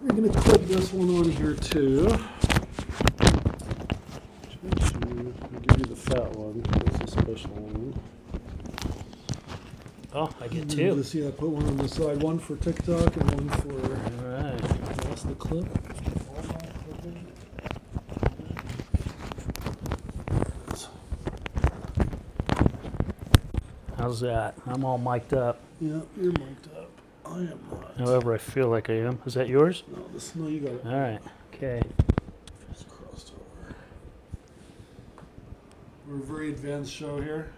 We're going to clip this one on here too. I'll give you the fat one. That's a special one. Oh, I get two. See, I put one on the side, one for TikTok and one for. All right. That's the clip. How's that? I'm all mic'd up. Yeah, you're mic'd up. I am not. However I feel like I am. Is that yours? No, you got it. All right. Okay. Just crossed over. We're a very advanced show here.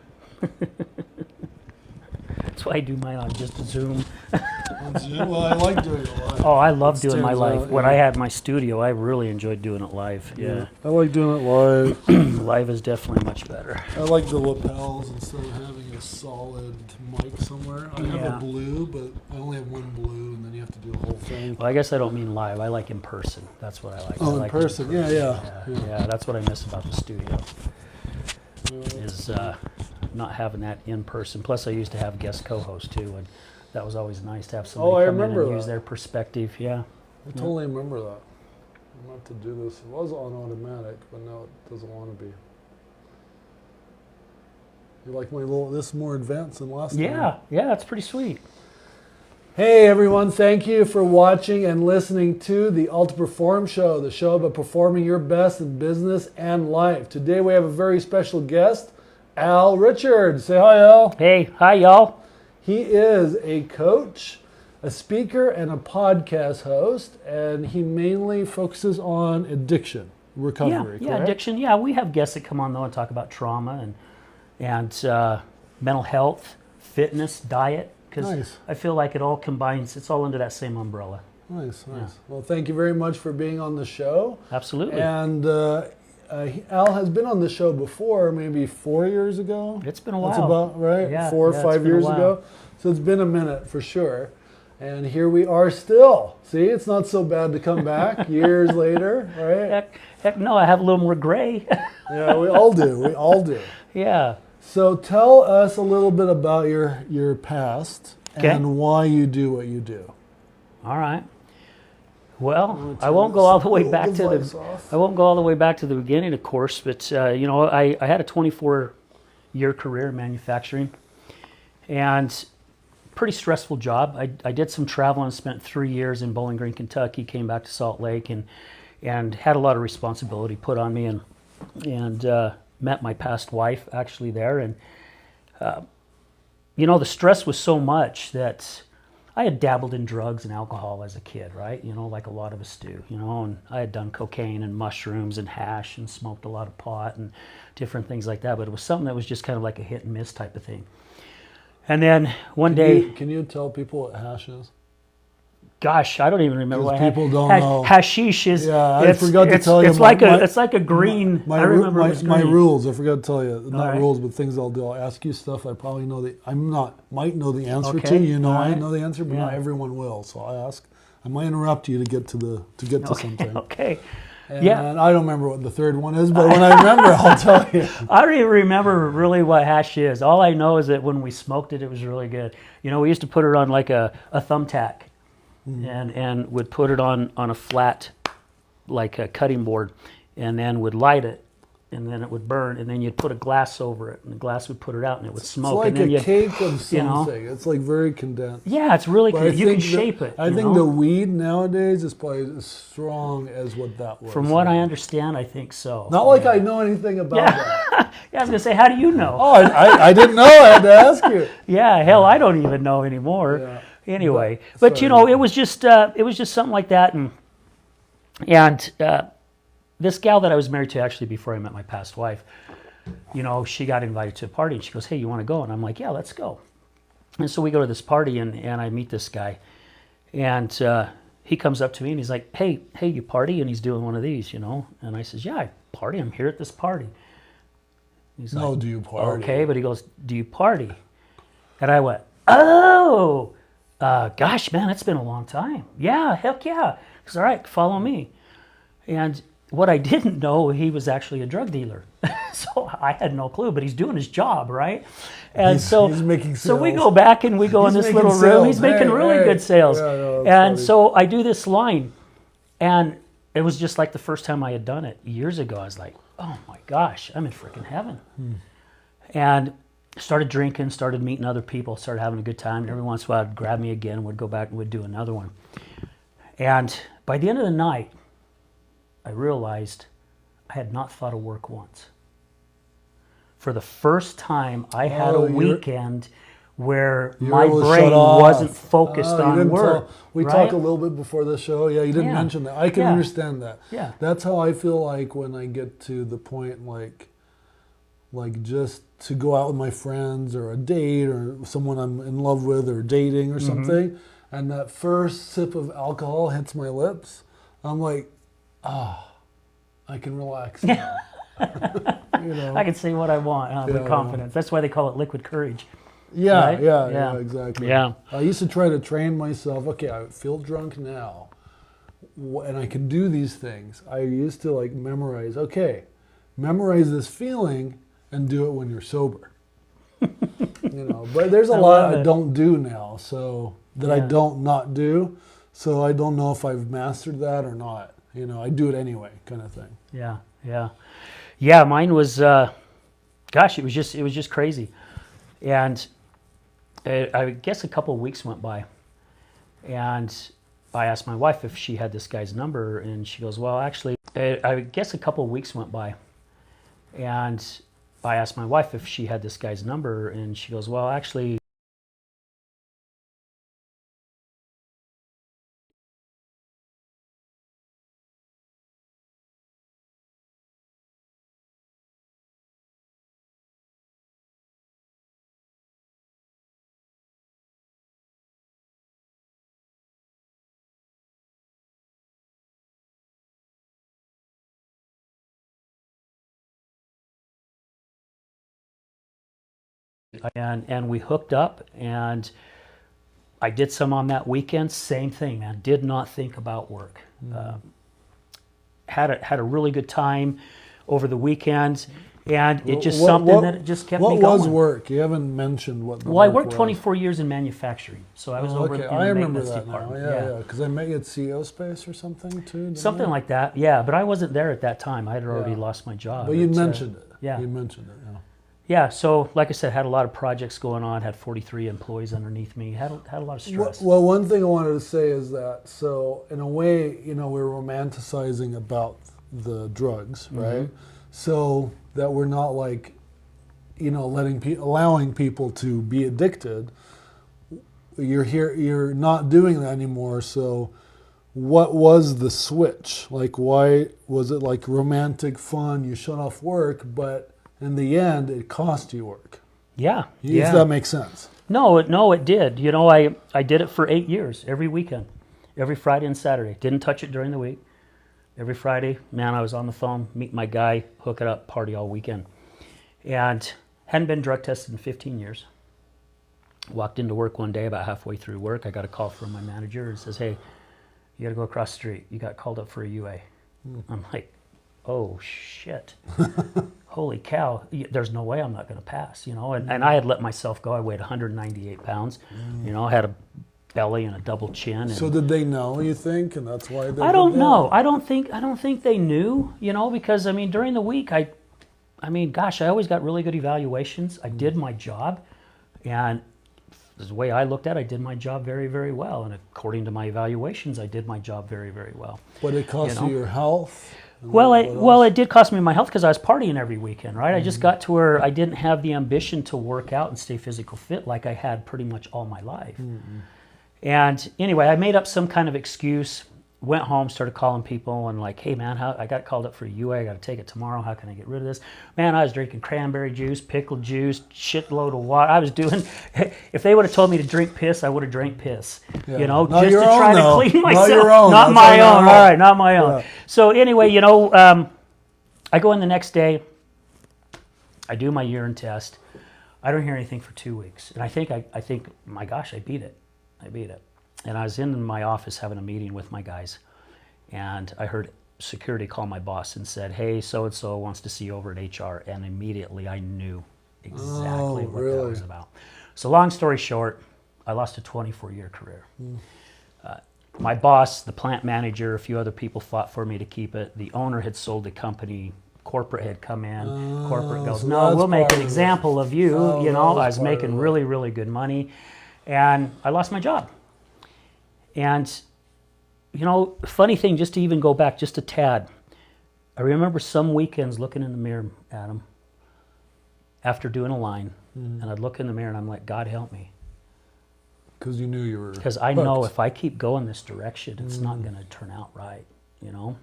That's why I do mine on just Zoom. Well, I like doing it live. Oh, I love doing my live. Out, When yeah. I had my studio, I really enjoyed doing it live. Yeah. I like doing it live. Live is definitely much better. I like the lapels instead of having a solid mic somewhere. I have a blue, but I only have one blue, and then you have to do the whole thing. Well, I guess I don't mean live. I like in person. That's what I like. Oh, I in like person. Yeah, that's what I miss about the studio. Is not having that in person. Plus, I used to have guest co-hosts too, and that was always nice to have somebody come in and use their perspective. Yeah, I totally remember that. I'm about to do this. It was on automatic, but now it doesn't want to be. You like my little? This is more advanced than last time. Yeah, it's pretty sweet. Hey everyone, thank you for watching and listening to the UltraPerform show, the show about performing your best in business and life. Today we have a very special guest, Al Richards. Say hi, Al. Hey, hi y'all. He is a coach, a speaker, and a podcast host, and he mainly focuses on addiction recovery. Yeah, addiction. Yeah, we have guests that come on though and talk about trauma and mental health, fitness, diet. Because I feel like it all combines, it's all under that same umbrella. Nice. Well, thank you very much for being on the show. Absolutely. And Al has been on the show before, maybe 4 years ago. It's been a while. That's about right, yeah, 4 or 5 years ago. So it's been a minute for sure. And here we are still. See, it's not so bad to come back years later, right? Heck no, I have a little more gray. Yeah, we all do. Yeah. So tell us a little bit about your past and why you do what you do. All right. Well, I won't go all the way back to the beginning, of course, but I had a 24-year career in manufacturing, and pretty stressful job. I did some traveling, spent 3 years in Bowling Green, Kentucky, came back to Salt Lake, and had a lot of responsibility put on me, and met my past wife actually there, and the stress was so much that I had dabbled in drugs and alcohol as a kid, right? Like a lot of us do, and I had done cocaine and mushrooms and hash and smoked a lot of pot and different things like that, but it was something that was just kind of like a hit and miss type of thing. And then one day... Can you tell people what hash is? Gosh, I don't even remember what people don't know. Hashish is. Yeah, I forgot to tell you. It's like a green. I remember my rules. I forgot to tell you. Not rules, but things I'll do. I'll ask you stuff I probably know might know the answer to. I know the answer, but not everyone will. So I ask. I might interrupt you to get to something. Okay. And I don't remember what the third one is, but when I remember, I'll tell you. I don't even remember really what hash is. All I know is that when we smoked it, it was really good. We used to put it on like a thumbtack. And would put it on a flat, like a cutting board, and then would light it, and then it would burn, and then you'd put a glass over it, and the glass would put it out, and it would smoke. It's like and then a cake of something. It's like very condensed. Yeah, it's really condensed. You can shape it. I think the weed nowadays is probably as strong as what that was. From what I understand, I think so. Not like I know anything about that. Yeah, I was going to say, how do you know? Oh, I didn't know. I had to ask you. Yeah, hell, I don't even know anymore. Yeah. Anyway, but it was just something like that, and this gal that I was married to actually before I met my past wife, she got invited to a party, and she goes, "Hey, you want to go?" And I'm like, "Yeah, let's go." And so we go to this party, and I meet this guy, and he comes up to me and he's like, "Hey, you party?" And he's doing one of these, and I says, "Yeah, I party. I'm here at this party." He's no, like, do you party? Okay, but he goes, "Do you party?" And I went, "Oh. Gosh, man, it's been a long time." Yeah, heck yeah. He says, "All right, follow me." And what I didn't know, he was actually a drug dealer. So I had no clue, but he's doing his job, right? And he's making sales. So we go back and we go in this little room. He's making really good sales. Yeah, no, and funny. So I do this line, And it was just like the first time I had done it years ago. I was like, oh my gosh, I'm in freaking heaven. And started drinking, started meeting other people, started having a good time. And every once in a while, I'd grab me again, would go back and would do another one. And by the end of the night, I realized I had not thought of work once. For the first time, I had a weekend where my brain wasn't focused on work. We talked a little bit before the show. Yeah, you didn't mention that. I can understand that. Yeah. That's how I feel like when I get to the point like just to go out with my friends or a date or someone I'm in love with or dating or something, and that first sip of alcohol hits my lips, I'm like, I can relax now. You know? I can say what I want with confidence. That's why they call it liquid courage. Yeah, right? yeah, exactly. Yeah. I used to try to train myself. Okay, I feel drunk now, and I can do these things. I used to like memorize. Okay, memorize this feeling and do it when you're sober. You know, but there's a lot I don't do now, so that I don't not do. So I don't know if I've mastered that or not. You know, I do it anyway, kind of thing. Yeah, yeah, yeah. Mine was, gosh, it was just crazy, and I guess a couple of weeks went by, and I asked my wife if she had this guy's number, and she goes, "Well, actually," I guess a couple of weeks went by, and I asked my wife if she had this guy's number, and she goes, "Well, actually." And we hooked up, and I did some on that weekend. Same thing, man. Did not think about work. Had a really good time over the weekend, and it just something that it just kept me going. What was work? You haven't mentioned what. Well, I worked 24 years in manufacturing, so I was over in the maintenance department. Yeah, because I met you at CEO Space or something too. Something like that. Yeah, but I wasn't there at that time. I had already lost my job. But you mentioned it. Yeah, you mentioned it. Yeah. Yeah, so like I said, had a lot of projects going on, had 43 employees underneath me, had a lot of stress. Well, one thing I wanted to say is that, so in a way, you know, we're romanticizing about the drugs, right? So that we're not like, you know, allowing people to be addicted. You're not doing that anymore, so what was the switch? Like, why was it like romantic fun, you shut off work, but in the end, it cost you work. Yeah. Does that make sense? No, it did. You know, I did it for 8 years, every weekend, every Friday and Saturday. Didn't touch it during the week. Every Friday, man, I was on the phone, meet my guy, hook it up, party all weekend. And hadn't been drug tested in 15 years. Walked into work one day, about halfway through work, I got a call from my manager and says, "Hey, you got to go across the street. You got called up for a UA." I'm like, oh, shit. Holy cow, there's no way I'm not going to pass, you know. And I had let myself go. I weighed 198 pounds, you know, had a belly and a double chin. And so did they know, you think, and that's why they I don't know. I don't think they knew, you know, because, I mean, during the week, I mean, gosh, I always got really good evaluations. I did my job, and the way I looked at it, I did my job very, very well. And according to my evaluations, I did my job very, very well. But it cost you your health? Well, it did cost me my health because I was partying every weekend, right? I just got to where I didn't have the ambition to work out and stay physical fit like I had pretty much all my life. And anyway, I made up some kind of excuse, went home, started calling people and like, "Hey man, I got called up for a UA, I got to take it tomorrow, how can I get rid of this?" Man, I was drinking cranberry juice, pickle juice, shitload of water. I was doing, if they would have told me to drink piss, I would have drank piss, you know, just to try to clean myself. Not your own. Not my own, all right, not my own. So anyway, you know, I go in the next day, I do my urine test, I don't hear anything for 2 weeks. And I think, my gosh, I beat it. And I was in my office having a meeting with my guys, and I heard security call my boss and said, "Hey, so-and-so wants to see you over at HR." And immediately I knew exactly what that was about. So long story short, I lost a 24-year career. my boss, the plant manager, a few other people fought for me to keep it. The owner had sold the company. Corporate had come in. Corporate goes, so no, that's we'll make part an of it. example of you. Oh, You that know, was I was part of making it. really, really good money, and I lost my job. And you know, funny thing, just to even go back just a tad, I remember some weekends looking in the mirror, Adam, after doing a line, and I'd look in the mirror and I'm like, God help me. Because you knew you were Because I know if I keep going this direction, it's not going to turn out right, you know?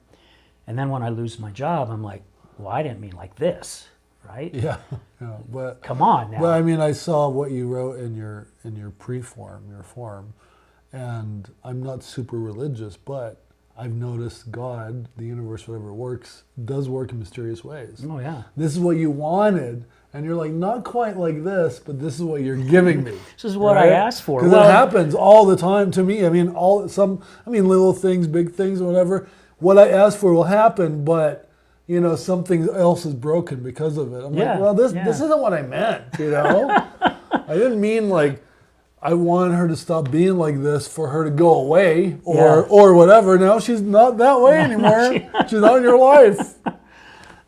And then when I lose my job, I'm like, well, I didn't mean like this, right? Yeah, but Come on now. But I mean, I saw what you wrote in your pre-form, your form, and I'm not super religious, but I've noticed God, the universe, whatever works, does work in mysterious ways. Oh, yeah. This is what you wanted, and you're like, not quite like this, but this is what you're giving me. This is what I asked for. Because it happens all the time to me. I mean, little things, big things, or whatever. What I asked for will happen, but you know, something else is broken because of it. I'm like, well, this isn't what I meant. You know, I didn't mean like I want her to stop being like this for her to go away or whatever. Now she's not that way anymore. She's not in your life.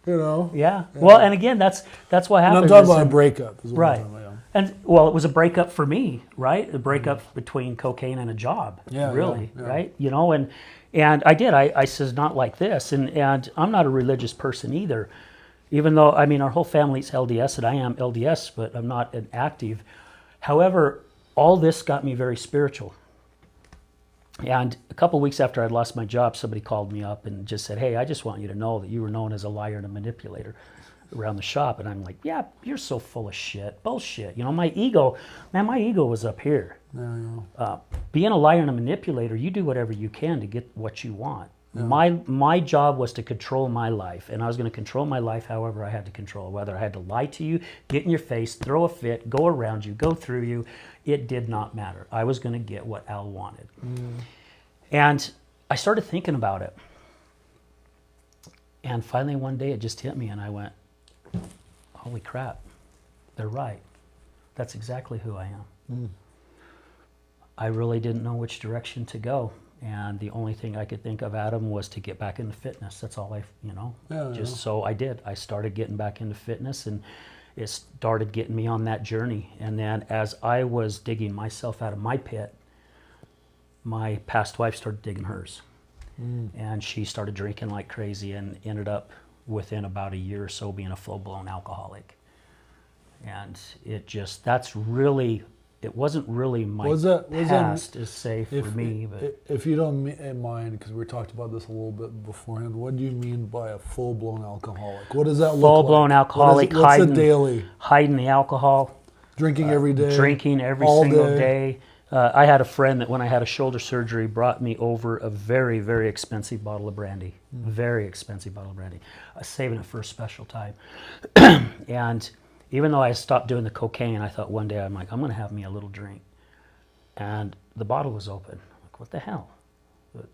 You know. Yeah. Well, and again, that's what happened. And I'm talking about a breakup, is what right? I'm talking about. And well, it was a breakup for me, right? A breakup between cocaine and a job, really, right? You know, and I did. I says not like this, and I'm not a religious person either, even though I mean our whole family's LDS and I am LDS, but I'm not an active. However, all this got me very spiritual. And a couple of weeks after I'd lost my job, somebody called me up and just said, "Hey, I just want you to know that you were known as a liar and a manipulator around the shop." And I'm like, "Yeah, you're so full of shit, bullshit." You know, my ego was up here. Being a liar and a manipulator, you do whatever you can to get what you want. My job was to control my life, and I was going to control my life however I had to control. Whether I had to lie to you, get in your face, throw a fit, go around you, go through you, it did not matter. I was going to get what Al wanted. And I started thinking about it. And finally one day it just hit me and I went, holy crap, they're right. That's exactly who I am. I really didn't know which direction to go. And the only thing I could think of, Adam, was to get back into fitness. That's all so I did. I started getting back into fitness, and it started getting me on that journey. And then as I was digging myself out of my pit, my past wife started digging hers. And she started drinking like crazy and ended up within about a year or so being a full-blown alcoholic. And it wasn't really my past to say for me. But if you don't mind, because we talked about this a little bit beforehand, what do you mean by a full-blown alcoholic? What does that look like? Full-blown alcoholic, what's the daily? Hiding the alcohol. Drinking every day? Drinking every single day. I had a friend that when I had a shoulder surgery brought me over a very, very expensive bottle of brandy. Very expensive bottle of brandy. I was saving it for a special time. And even though I stopped doing the cocaine, I thought one day I'm going to have me a little drink. And the bottle was open. I'm like, what the hell?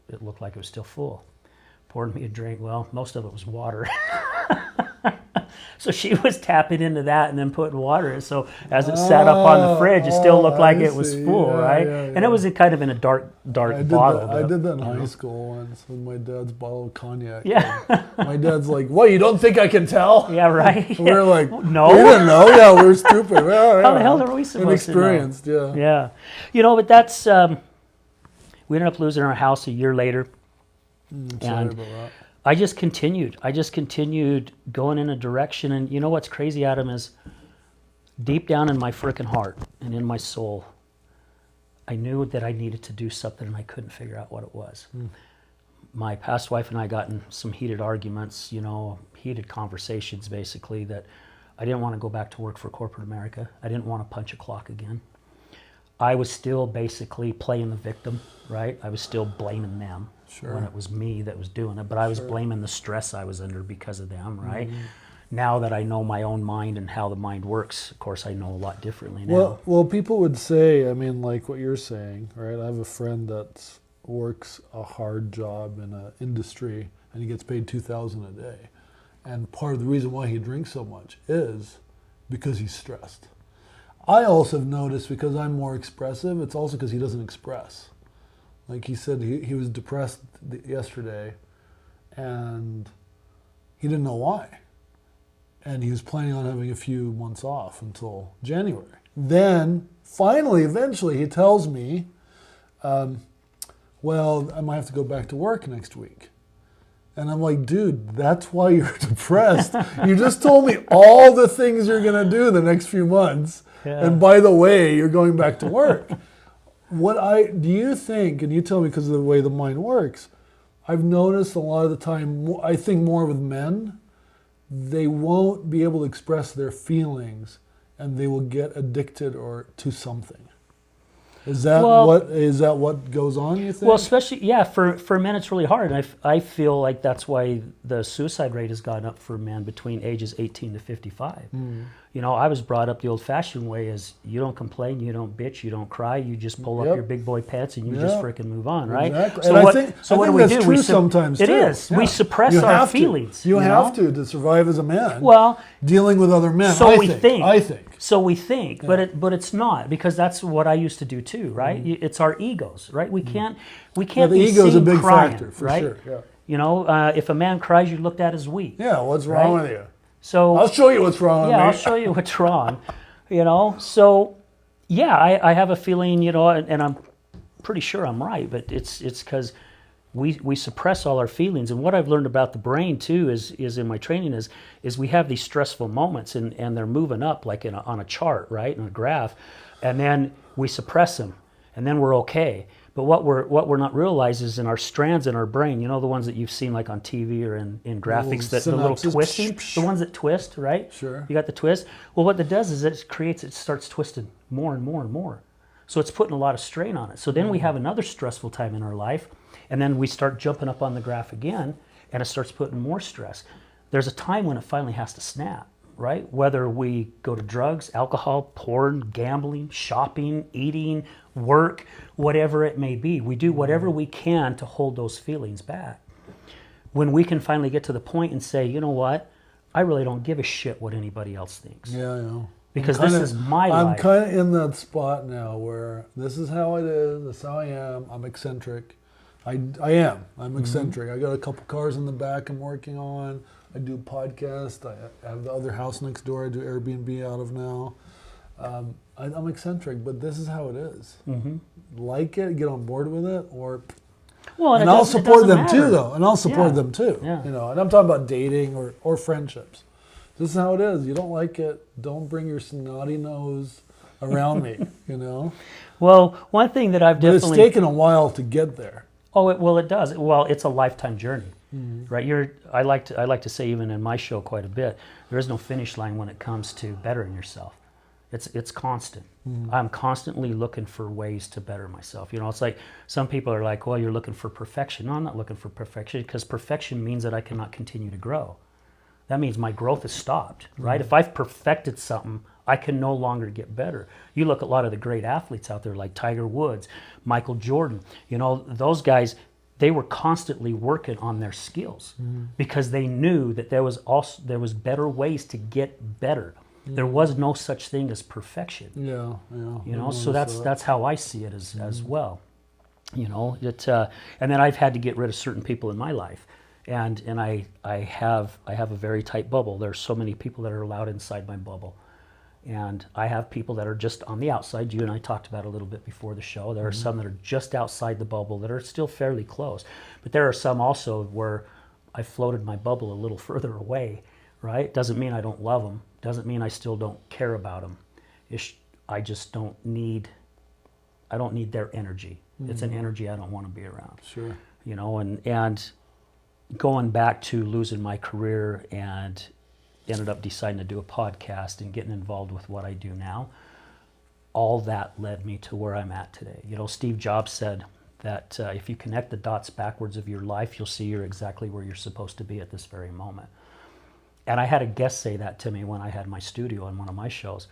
It looked like it was still full. Poured me a drink. Well, most of it was water. So she was tapping into that and then putting water in. So as it sat up on the fridge, it still looked like it was full, right? And it was kind of in a dark bottle. I did that in high school once with my dad's bottle of cognac. Yeah. My dad's like, what, you don't think I can tell? Yeah, right. We were like, no. We didn't know. Yeah, we were stupid. How the hell are we supposed Inexperienced, to know? Yeah. You know, but that's, we ended up losing our house a year later. Sorry about that. I just continued going in a direction. And you know what's crazy, Adam, is deep down in my frickin' heart and in my soul, I knew that I needed to do something and I couldn't figure out what it was. My past wife and I got in some heated arguments, heated conversations basically, that I didn't want to go back to work for corporate America. I didn't want to punch a clock again. I was still basically playing the victim, right? I was still blaming them. Sure. When it was me that was doing it, but I was blaming the stress I was under because of them, right? Now that I know my own mind and how the mind works, of course, I know a lot differently now. Well, people would say, I mean, like what you're saying, right? I have a friend that works a hard job in an industry, and he gets paid $2,000 a day. And part of the reason why he drinks so much is because he's stressed. I also have noticed, because I'm more expressive, it's also because he doesn't express. Like he said, he was depressed yesterday, and he didn't know why. And he was planning on having a few months off until January. Then, finally, eventually, he tells me, well, I might have to go back to work next week. And I'm like, dude, that's why you're depressed. You just told me all the things you're going to do the next few months. Yeah. And by the way, you're going back to work. Do you think, and you tell me because of the way the mind works, I've noticed a lot of the time, I think more with men, they won't be able to express their feelings and they will get addicted or to something. Is that what goes on, you think? Well, especially, yeah, for men it's really hard. And I feel like that's why the suicide rate has gone up for men between ages 18 to 55. Mm. You know, I was brought up the old-fashioned way is you don't complain, you don't bitch, you don't cry, you just pull up your big boy pants and you just frickin' move on, right? Exactly. So what do we do? Sometimes it is. Yeah. We suppress our feelings. You have to survive as a man. Well, dealing with other men. So I think. So we think, Yeah. but it's not, because that's what I used to do too, right? Mm. It's our egos, right? We can't the be ego is a big crying, factor for right? sure. Yeah. You know, if a man cries, you're looked at as weak. Yeah, what's wrong with you? So I'll show you what's wrong with me. Yeah, I'll show you what's wrong. You know, so yeah, I have a feeling, you know, and I'm pretty sure I'm right, but it's because we suppress all our feelings. And what I've learned about the brain too is in my training is we have these stressful moments and they're moving up like on a chart, right, in a graph, and then we suppress them, and then we're okay. But what we're not realizing is in our strands in our brain, you know, the ones that you've seen like on TV or in graphics, that the little twisting, the ones that twist, right? Sure. You got the twist. Well, what that does is it starts twisting more and more and more. So it's putting a lot of strain on it. So then we have another stressful time in our life, and then we start jumping up on the graph again, and it starts putting more stress. There's a time when it finally has to snap, right? Whether we go to drugs, alcohol, porn, gambling, shopping, eating, work, whatever it may be. We do whatever we can to hold those feelings back. When we can finally get to the point and say, you know what, I really don't give a shit what anybody else thinks. Yeah, I know. Because this is my life. I'm kind of in that spot now where this is how it is, this is how I am, I'm eccentric. I'm eccentric. I got a couple cars in the back I'm working on. I do podcasts. I have the other house next door I do Airbnb out of now. I'm eccentric, but this is how it is. Mm-hmm. Like it, get on board with it, and I'll support them too, though. And I'll support them too. Yeah. You know, and I'm talking about dating or friendships. This is how it is. You don't like it, don't bring your snotty nose around me. You know. Well, one thing that I've It's taken a while to get there. Oh, it does. Well, it's a lifetime journey, right? I like to say, even in my show quite a bit, there is no finish line when it comes to bettering yourself. It's constant. I'm constantly looking for ways to better myself. You know, it's like some people are like, well, you're looking for perfection. No, I'm not looking for perfection, because perfection means that I cannot continue to grow. That means my growth has stopped, right? If I've perfected something, I can no longer get better. You look at a lot of the great athletes out there like Tiger Woods, Michael Jordan, you know, those guys, they were constantly working on their skills because they knew that there was better ways to get better. There was no such thing as perfection. Yeah. You know, so that's how I see it as well. You know, and then I've had to get rid of certain people in my life, and I have a very tight bubble. There's so many people that are allowed inside my bubble, and I have people that are just on the outside. You and I talked about it a little bit before the show. There are some that are just outside the bubble that are still fairly close, but there are some also where I floated my bubble a little further away. Right? Doesn't mean I don't love them. Doesn't mean I still don't care about them. I just don't need their energy. It's an energy I don't want to be around. Sure. You know, and going back to losing my career and ended up deciding to do a podcast and getting involved with what I do now, all that led me to where I'm at today. You know, Steve Jobs said that if you connect the dots backwards of your life, you'll see you're exactly where you're supposed to be at this very moment. And I had a guest say that to me when I had my studio on one of my shows.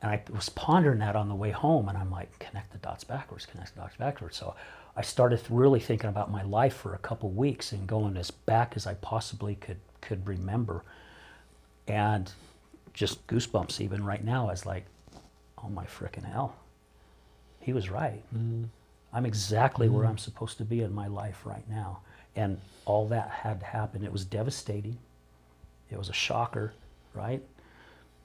And I was pondering that on the way home, and I'm like, connect the dots backwards, connect the dots backwards. So I started really thinking about my life for a couple weeks and going as back as I possibly could remember. And just goosebumps even right now. I was like, oh my frickin' hell. He was right. I'm exactly where I'm supposed to be in my life right now. And all that had happened. It was devastating. It was a shocker, right?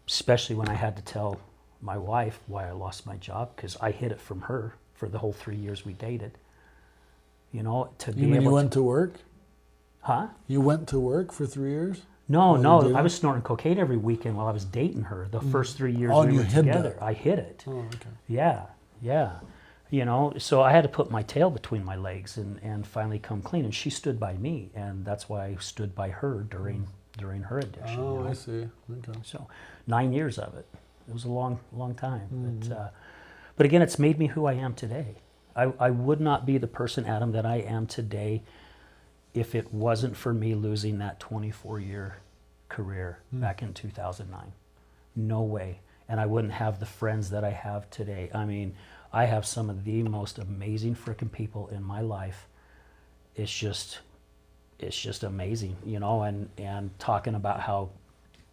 Especially when I had to tell my wife why I lost my job, because I hid it from her for the whole 3 years we dated. You know, to be able you went to work? Huh? You went to work for 3 years? No, I was snorting cocaine every weekend while I was dating her. The first 3 years we were together. I hid it. Oh, okay. Yeah. You know, so I had to put my tail between my legs and finally come clean. And she stood by me, and that's why I stood by her during her addiction. Oh, you know? I see. Okay. So 9 years of it. It was a long time. But again, it's made me who I am today. I would not be the person, Adam, that I am today if it wasn't for me losing that 24-year career back in 2009. No way. And I wouldn't have the friends that I have today. I mean, I have some of the most amazing freaking people in my life. It's just amazing, you know, and talking about how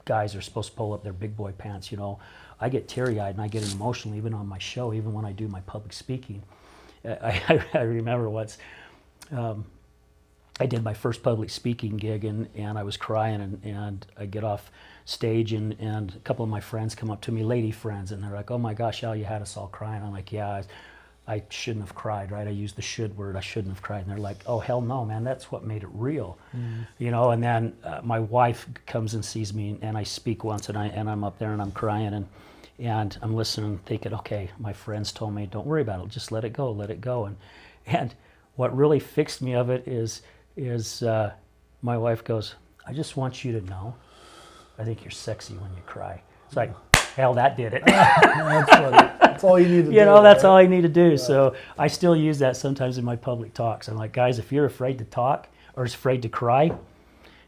guys are supposed to pull up their big boy pants, you know. I get teary-eyed and I get emotional even on my show, even when I do my public speaking. I remember once I did my first public speaking gig and I was crying and I get off stage and a couple of my friends come up to me, lady friends, and they're like, "Oh my gosh, Al, you had us all crying." I'm like, "Yeah, I shouldn't have cried," right? I used the should word, I shouldn't have cried. And they're like, "Oh, hell no, man, that's what made it real." You know, and then my wife comes and sees me and I speak once and I'm up there and I'm crying and I'm listening thinking, okay, my friends told me, don't worry about it, just let it go. And what really fixed me of it is my wife goes, "I just want you to know, I think you're sexy when you cry." It's like, hell, that did it. That's funny. That's all you need to do. You know, that's right? all I need to do. Yeah. So I still use that sometimes in my public talks. I'm like, guys, if you're afraid to talk or afraid to cry,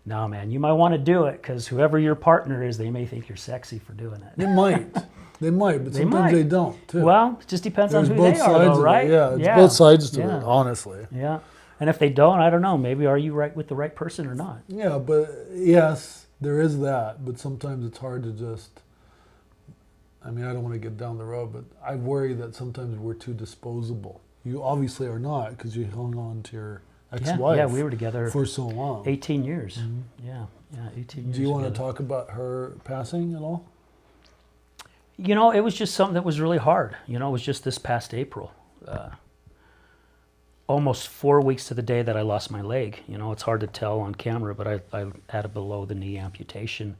no, man, you might want to do it because whoever your partner is, they may think you're sexy for doing it. They might, but sometimes they don't, too. Well, it just depends on who both they are, though, right? Yeah, it's both sides to it, honestly. Yeah. And if they don't, I don't know. Maybe are you right with the right person or not? Yeah, but yes, there is that. But sometimes it's hard to just, I mean, I don't want to get down the road, but I worry that sometimes we're too disposable. You obviously are not because you hung on to your ex-wife. Yeah, we were together for so long. 18 years. Yeah, 18 years. Do you want to talk about her passing at all? You know, it was just something that was really hard. You know, it was just this past April. Almost 4 weeks to the day that I lost my leg. You know, it's hard to tell on camera, but I had a below-the-knee amputation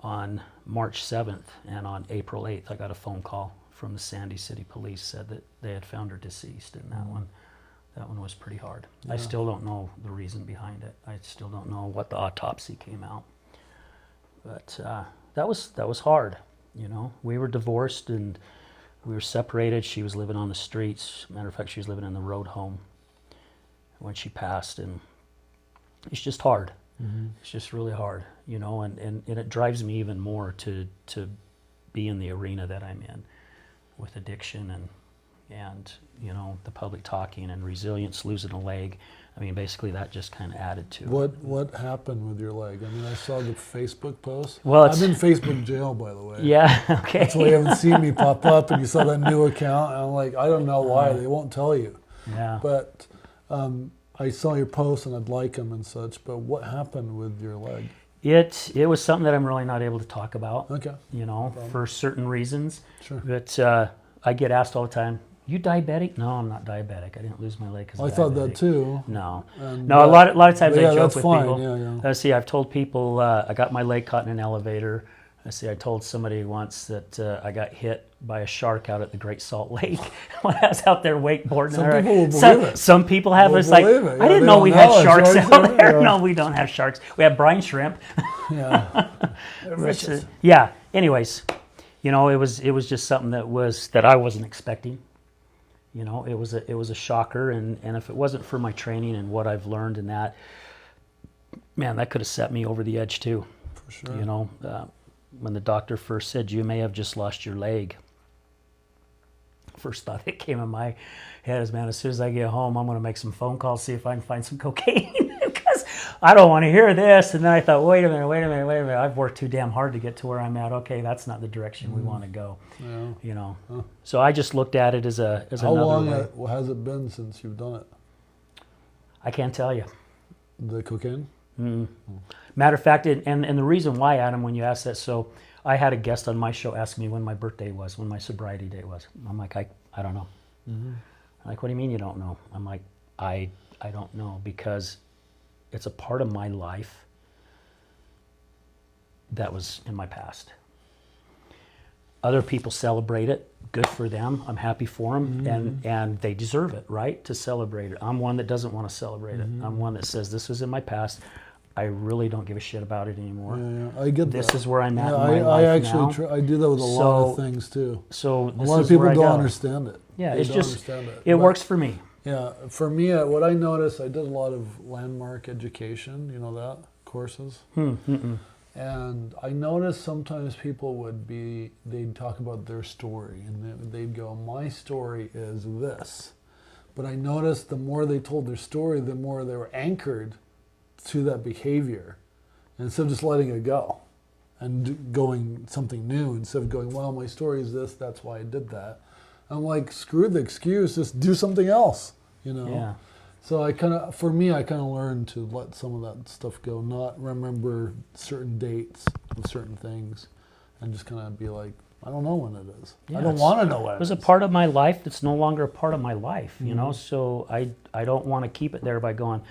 on March 7th. And on April 8th, I got a phone call from the Sandy City Police, said that they had found her deceased. And that one was pretty hard. Yeah. I still don't know the reason behind it. I still don't know what the autopsy came out. But that was hard. You know, we were divorced and we were separated. She was living on the streets. Matter of fact, she was living in the road home when she passed, and it's just hard. It's just really hard, you know, and it drives me even more to be in the arena that I'm in with addiction and you know, the public talking and resilience, losing a leg. I mean, basically that just kind of added to it. What happened with your leg? I mean, I saw the Facebook post. Well, I'm in Facebook jail, by the way. Yeah, okay. That's why you haven't seen me pop up, and you saw that new account, and I'm like, I don't know why. They won't tell you. Yeah. But I saw your posts, and I'd like them and such, but what happened with your leg? It was something that I'm really not able to talk about. Okay. You know, for certain reasons. Sure. But I get asked all the time, "You diabetic?" No, I'm not diabetic. I didn't lose my leg because I thought that too. No. No, a lot of times I joke with fine. people. Yeah. See, I've told people I got my leg caught in an elevator. I told somebody once that I got hit by a shark out at the Great Salt Lake when I was out there wakeboarding. Some people will believe it. Some people have. It's like, I didn't know we had sharks out there. No, we don't have sharks. We have brine shrimp. Yeah. Yeah. Anyways, you know, it was just something that I wasn't expecting. You know, it was a shocker, and if it wasn't for my training and what I've learned in that, man, that could have set me over the edge too. For sure. You know, when the doctor first said, "You may have just lost your leg," first thought that came in my head is, man, as soon as I get home, I'm going to make some phone calls, see if I can find some cocaine. Because I don't want to hear this. And then I thought, wait a minute. I've worked too damn hard to get to where I'm at. Okay, that's not the direction we want to go. Yeah. You know. Huh. So I just looked at it as How another long way. has it been since you've done it? I can't tell you. The cocaine? Mm. Matter of fact, and the reason why, Adam, when you asked that, so I had a guest on my show ask me when my birthday was, when my sobriety date was. I'm like, I don't know. Mm-hmm. Like, what do you mean you don't know? I'm like, I don't know, because it's a part of my life that was in my past. Other people celebrate it. Good for them. I'm happy for them, and they deserve it, right, to celebrate it. I'm one that doesn't want to celebrate it. I'm one that says, this was in my past. I really don't give a shit about it anymore. I get this that. is where I'm at in my I life actually now. I do that with a lot of things too. So a lot of people don't understand it. Yeah, they it's don't just understand it. It works for me. Yeah, for me, what I noticed, I did a lot of landmark education, you know that, courses. And I noticed sometimes people they'd talk about their story, and they'd go, my story is this. But I noticed the more they told their story, the more they were anchored to that behavior, instead of just letting it go and going something new, instead of going, well, my story is this, that's why I did that. I'm like, screw the excuse, just do something else, you know? Yeah. So I kind of learned to let some of that stuff go, not remember certain dates of certain things, and just kind of be like, I don't know when it is. Yeah, I don't want to know when it is. It was a part of my life that's no longer a part of my life, you know? So I don't want to keep it there by going,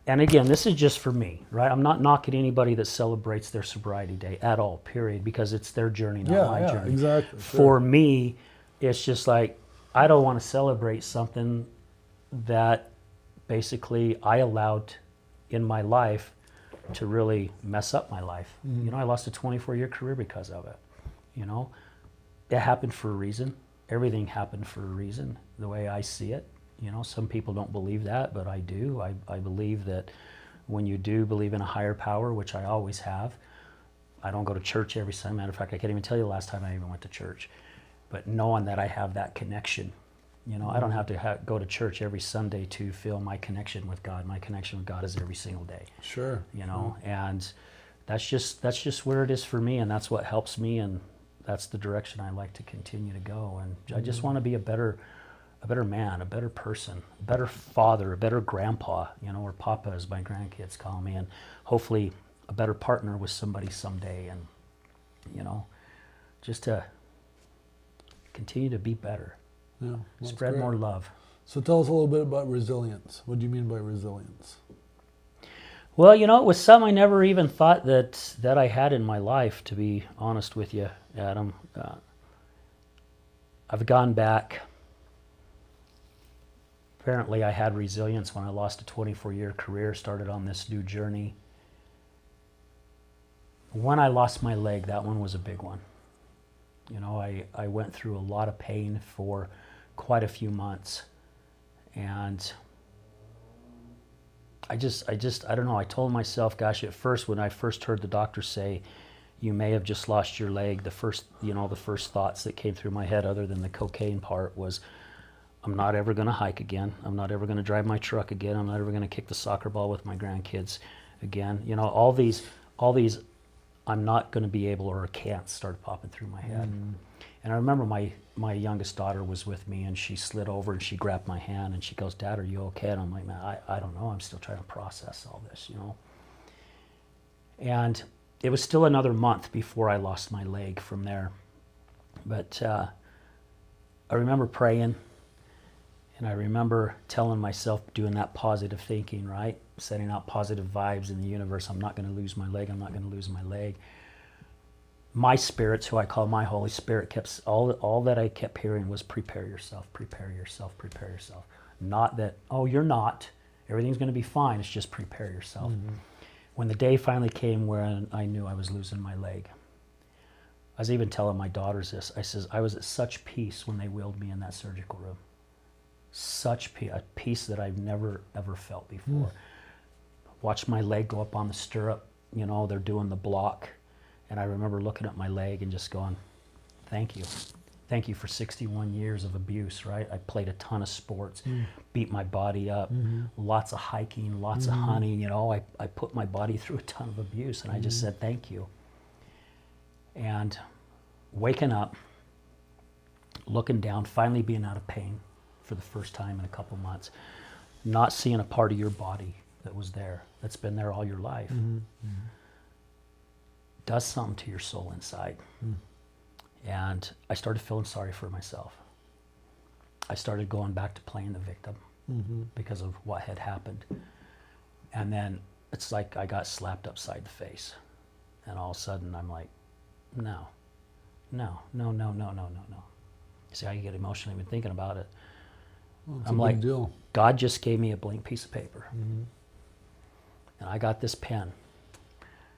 and again, this is just for me, right? I'm not knocking anybody that celebrates their sobriety day at all, period, because it's their journey, not my journey. Exactly. For me, it's just like, I don't want to celebrate something that basically I allowed in my life to really mess up my life. You know, I lost a 24-year career because of it. You know, it happened for a reason. Everything happened for a reason, the way I see it. You know, some people don't believe that, but I do. I believe that when you do believe in a higher power, which I always have, I don't go to church every Sunday. Matter of fact, I can't even tell you the last time I even went to church. But knowing that I have that connection, you know, I don't have to go to church every Sunday to feel my connection with God. My connection with God is every single day. Sure. You know, and that's just where it is for me, and that's what helps me, and that's the direction I like to continue to go. And I just want to be a better man, a better person, a better father, a better grandpa, you know, or papa as my grandkids call me, and hopefully a better partner with somebody someday, and, you know, just to continue to be better. Yeah, spread great. More love. So tell us a little bit about resilience. What do you mean by resilience? Well, you know, it was something I never even thought that I had in my life, to be honest with you, Adam. I've gone back. Apparently I had resilience when I lost a 24-year career, started on this new journey. When I lost my leg, that one was a big one. You know, I went through a lot of pain for quite a few months, and I don't know, I told myself, gosh, at first, when I first heard the doctor say, you may have just lost your leg, the first thoughts that came through my head, other than the cocaine part, was, I'm not ever going to hike again. I'm not ever going to drive my truck again. I'm not ever going to kick the soccer ball with my grandkids again. You know, all these I'm not going to be able, or can't, start popping through my head. And I remember my youngest daughter was with me, and she slid over and she grabbed my hand and she goes, Dad, are you okay? And I'm like, man, I don't know. I'm still trying to process all this, you know. And it was still another month before I lost my leg from there. But I remember praying, and I remember telling myself, doing that positive thinking, right? Setting out positive vibes in the universe. I'm not going to lose my leg. I'm not going to lose my leg. My spirits, who I call my Holy Spirit, kept all that I kept hearing was, prepare yourself, prepare yourself, prepare yourself. Not that, oh, you're not. Everything's going to be fine. It's just prepare yourself. When the day finally came where I knew I was losing my leg, I was even telling my daughters this. I says, I was at such peace when they wheeled me in that surgical room. Such a peace that I've never, ever felt before. Watched my leg go up on the stirrup. You know, they're doing the block. And I remember looking at my leg and just going, thank you. Thank you for 61 years of abuse, right? I played a ton of sports, beat my body up, lots of hiking, lots of hunting, you know. I put my body through a ton of abuse, and I just said thank you. And waking up, looking down, finally being out of pain for the first time in a couple months, not seeing a part of your body that was there, that's been there all your life, does something to your soul inside. And I started feeling sorry for myself. I started going back to playing the victim because of what had happened. And then it's like I got slapped upside the face. And all of a sudden I'm like, no. See how you get emotional even thinking about it. Well, I'm like, God just gave me a blank piece of paper. And I got this pen.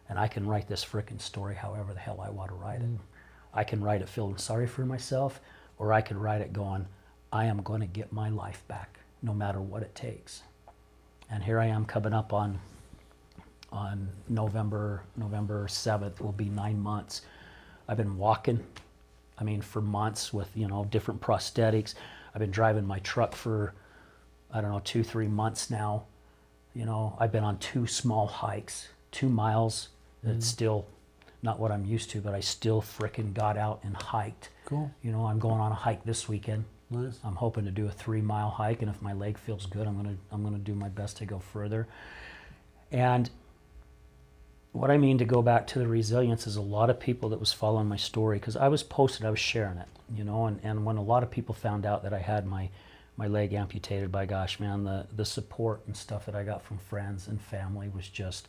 And I can write this frickin' story however the hell I want to write it. I can write it feeling sorry for myself, or I can write it going, I am going to get my life back, no matter what it takes. And here I am coming up on November 7th, will be 9 months. I've been walking, I mean, for months with, you know, different prosthetics. I've been driving my truck for, I don't know, 2-3 months now. You know, I've been on 2 small hikes, 2 miles. It's still not what I'm used to, but I still frickin' got out and hiked. Cool. You know, I'm going on a hike this weekend. Nice. I'm hoping to do a 3-mile hike, and if my leg feels good, I'm gonna do my best to go further. And what I mean to go back to the resilience is a lot of people that was following my story, because I was sharing it, you know, and when a lot of people found out that I had my leg amputated, by gosh, man, the support and stuff that I got from friends and family was just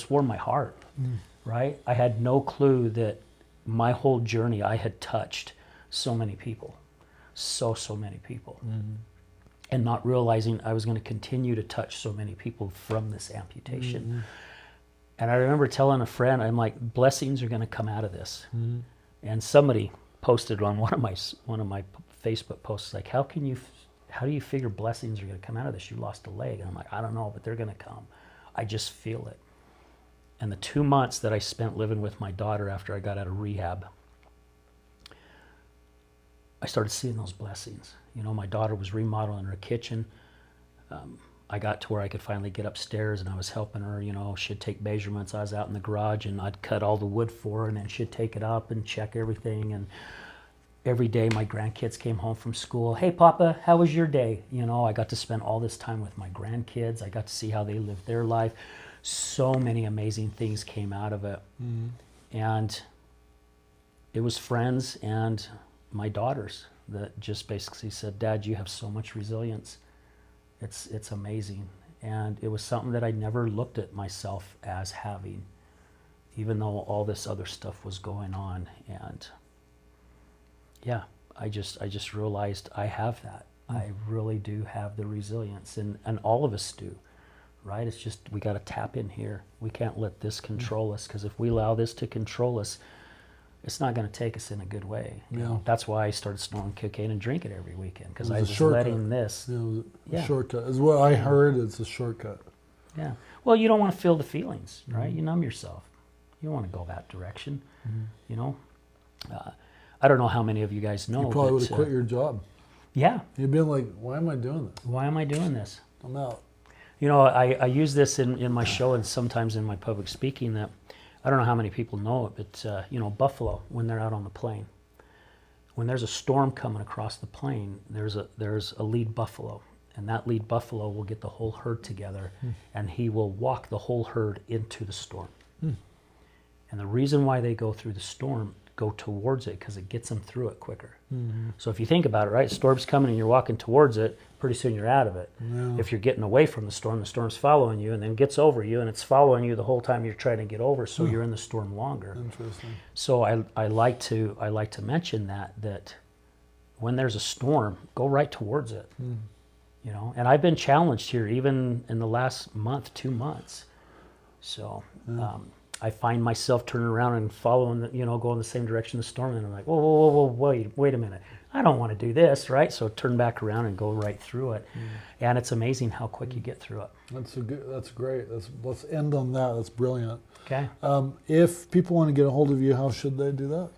warmed my heart, right? I had no clue that my whole journey I had touched so many people, so many people, and not realizing I was going to continue to touch so many people from this amputation. And I remember telling a friend, I'm like, blessings are going to come out of this. And somebody posted on one of my Facebook posts, like, how do you figure blessings are going to come out of this? You lost a leg. And I'm like, I don't know, but they're going to come. I just feel it. And the 2 months that I spent living with my daughter after I got out of rehab, I started seeing those blessings. You know, my daughter was remodeling her kitchen. I got to where I could finally get upstairs, and I was helping her. You know, she'd take measurements. I was out in the garage, and I'd cut all the wood for her, and then she'd take it up and check everything. And every day my grandkids came home from school. Hey, Papa, how was your day? You know, I got to spend all this time with my grandkids. I got to see how they lived their life. So many amazing things came out of it. And it was friends and my daughters that just basically said, Dad, you have so much resilience. It's amazing. And it was something that I never looked at myself as having, even though all this other stuff was going on. And yeah, I just realized I have that. I really do have the resilience, and all of us do. Right? It's just, we got to tap in here. We can't let this control us, because if we allow this to control us, it's not going to take us in a good way. You know? That's why I started snorting cocaine and drinking every weekend, because I was letting this. A shortcut is what I heard. It's a shortcut. Yeah. Well, you don't want to feel the feelings, right? You numb yourself. You don't want to go that direction. You know. I don't know how many of you guys know. You probably would have quit your job. Yeah. You'd been like, why am I doing this? Why am I doing this? I'm out. You know, I use this in my show and sometimes in my public speaking, that I don't know how many people know it, but, you know, buffalo, when they're out on the plain, when there's a storm coming across the plain, there's a lead buffalo, and that lead buffalo will get the whole herd together, and he will walk the whole herd into the storm. And the reason why they go through the storm, go towards it, because it gets them through it quicker. So if you think about it, right, storm's coming and you're walking towards it, pretty soon you're out of it. If you're getting away from the storm's following you and then gets over you, and it's following you the whole time you're trying to get over, so you're in the storm longer. Interesting. So I like to mention that when there's a storm, go right towards it. You know, and I've been challenged here even in the last month, 2 months. So I find myself turning around and following, going the same direction the storm, and I'm like, whoa, wait a minute. I don't want to do this, right? So turn back around and go right through it. And it's amazing how quick you get through it. That's great. Let's end on that. That's brilliant. Okay. If people want to get a hold of you, how should they do that?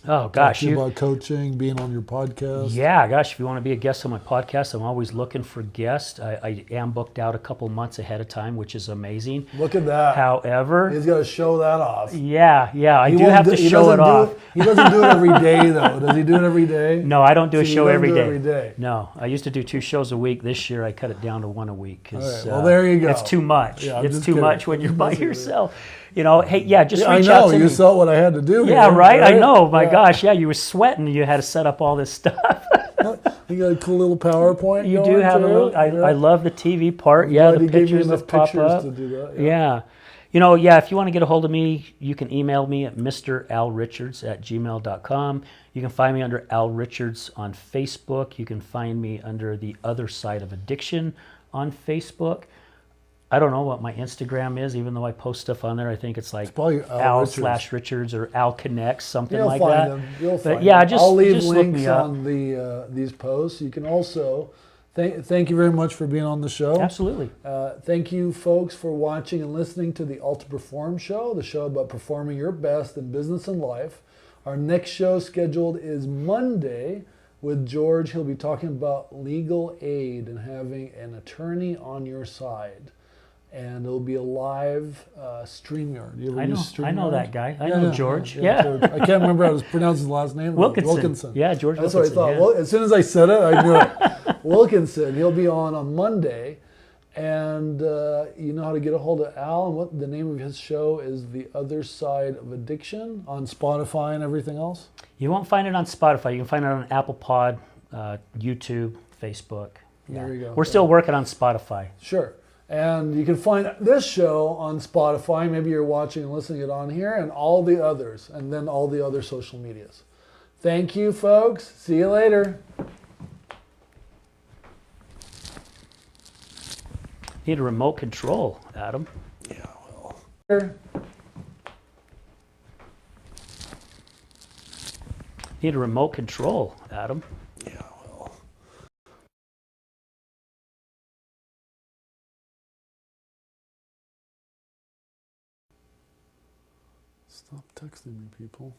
Oh gosh, Talk to you about coaching, being on your podcast. Yeah, gosh, if you want to be a guest on my podcast, I'm always looking for guests. I am booked out a couple months ahead of time, which is amazing. Look at that. However, he's got to show that off. Yeah, I do have to show it off. He doesn't do it every day, though. Does he do it every day? No, I don't do a show every day. No, I used to do 2 shows a week. This year, I cut it down to 1 a week. Right, well, there you go. It's too much. Yeah, it's too much when you're by yourself. You know, hey, just reach out to me. You saw what I had to do. Yeah, right? I know. My gosh, you were sweating. You had to set up all this stuff. You got a cool little PowerPoint. You do have a little. I love the TV part. The pictures that pop up. To do that. Yeah. You know, if you want to get a hold of me, you can email me at mralrichards@gmail.com. You can find me under Al Richards on Facebook. You can find me under The Other Side of Addiction on Facebook. I don't know what my Instagram is, even though I post stuff on there. I think it's like Al/Richards or Al Connects, something like that. You'll find them. Yeah, I'll leave just links on these posts. You can also thank you very much for being on the show. Absolutely. Thank you, folks, for watching and listening to the UltraPerform show, the show about performing your best in business and life. Our next show scheduled is Monday with George. He'll be talking about legal aid and having an attorney on your side. And it'll be a live StreamYard. You ever use StreamYard? I know that guy. I know George. George. I can't remember how to pronounce his last name. Wilkinson. Yeah, George That's Wilkinson. what I thought. Well, as soon as I said it, I knew it. Wilkinson. He'll be on Monday. And you know how to get a hold of Al. And what the name of his show is The Other Side of Addiction on Spotify and everything else? You won't find it on Spotify. You can find it on Apple Pod, YouTube, Facebook. There you go. We're still working on Spotify. Sure. And you can find this show on Spotify. Maybe you're watching and listening it on here, and all the others, and then all the other social medias. Thank you, folks. See you later. Need a remote control, Adam. Yeah, well. Need a remote control, Adam. Yeah. Stop texting me, people.